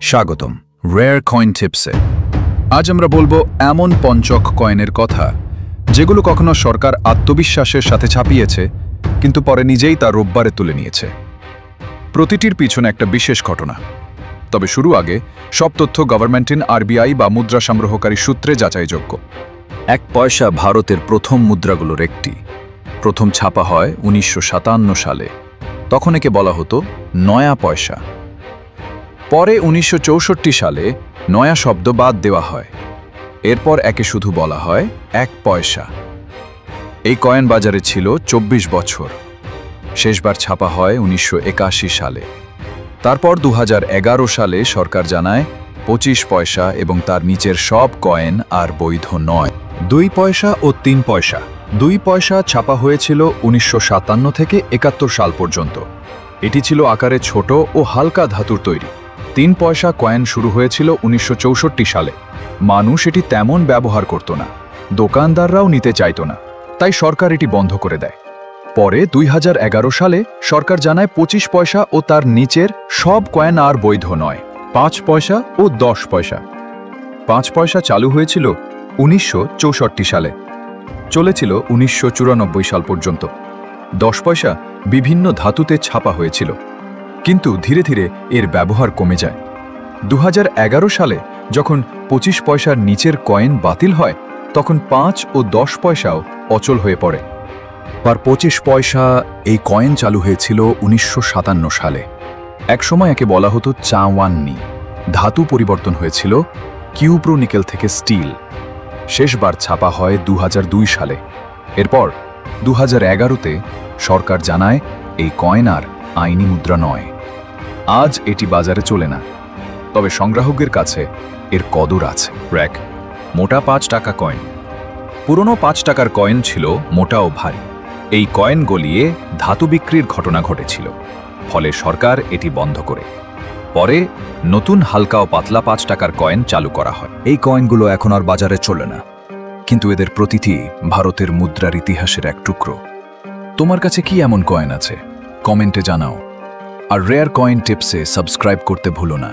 স্বাগতম rare coin টিপসে। আজ আমরা বলবো এমন পঞ্চক কয়েনের কথা যেগুলো কখনো সরকার আত্মবিশ্বাসের সাথে ছাপিয়েছে, কিন্তু পরে নিজেই তা রোববারে তুলে নিয়েছে। প্রতিটির পিছনে একটা বিশেষ ঘটনা। তবে শুরু আগে সব তথ্য গভর্নমেন্ট আরবিআই বা মুদ্রা সংগ্রহকারী সূত্রে যাচাইযোগ্য। 1 পয়সা ভারতের প্রথম মুদ্রাগুলোর একটি। প্রথম ছাপা হয় 1957 সালে। তখন একে বলা হতো নয়া পয়সা। পরে 1964 সালে নয়া শব্দ বাদ দেওয়া হয়। এরপর একে শুধু বলা হয় 1 পয়সা। এই কয়েন বাজারে ছিল 24 বছর। শেষবার ছাপা হয় 1981 সালে। তারপর 2011 সালে সরকার জানায় 25 পয়সা এবং তার নিচের সব কয়েন আর বৈধ নয়। 2 পয়সা ও 3 পয়সা। 2 পয়সা ছাপা হয়েছিল 1957 থেকে 71 সাল পর্যন্ত। এটি ছিল আকারে ছোট ও হালকা ধাতুর তৈরি। 3 পয়সা কয়েন শুরু হয়েছিল 1964 সালে। মানুষ এটি তেমন ব্যবহার করত না, দোকানদাররাও নিতে চাইত না, তাই সরকার এটি বন্ধ করে দেয়। পরে 2011 সালে সরকার জানায় 25 পয়সা ও তার নিচের সব কয়েন আর বৈধ নয়। 5 পয়সা ও 10 পয়সা। 5 পয়সা চালু হয়েছিল 1964 সালে, চলেছিল 1994 সাল পর্যন্ত। 10 পয়সা বিভিন্ন ধাতুতে ছাপা হয়েছিল, কিন্তু ধীরে ধীরে এর ব্যবহার কমে যায়। 2011 সালে যখন 25 পয়সার নিচের কয়েন বাতিল হয়, তখন 5 ও 10 পয়সাও অচল হয়ে পড়ে। আর 25 পয়সা এই কয়েন চালু হয়েছিল 1957 সালে। একসময় একে বলা হতো চাওয়ান্নি। ধাতু পরিবর্তন হয়েছিল কিউপ্রো নিকেল থেকে স্টিল। শেষবার ছাপা হয় 2002 সালে। এরপর 2011-তে সরকার জানায় এই কয়েন আর আইনি মুদ্রা নয়। আজ এটি বাজারে চলে না, তবে সংগ্রাহকদের কাছে এর কদর আছে। র্যাক মোটা 5 টাকা কয়েন। পুরনো 5 টাকার কয়েন ছিল মোটা ও ভারী। এই কয়েন গলিয়ে ধাতু বিক্রির ঘটনা ঘটেছিল, ফলে সরকার এটি বন্ধ করে পরে নতুন হালকা ও পাতলা 5 টাকার কয়েন চালু করা হয়। এই কয়েনগুলো এখন আর বাজারে চলে না, কিন্তু এদের প্রতিটি ভারতের মুদ্রার ইতিহাসের এক টুকরো। তোমার কাছে কি এমন কয়েন আছে? কমেন্টে জানাও। আর রেয়ার কয়েন টিপসে সাবস্ক্রাইব করতে ভুলো না।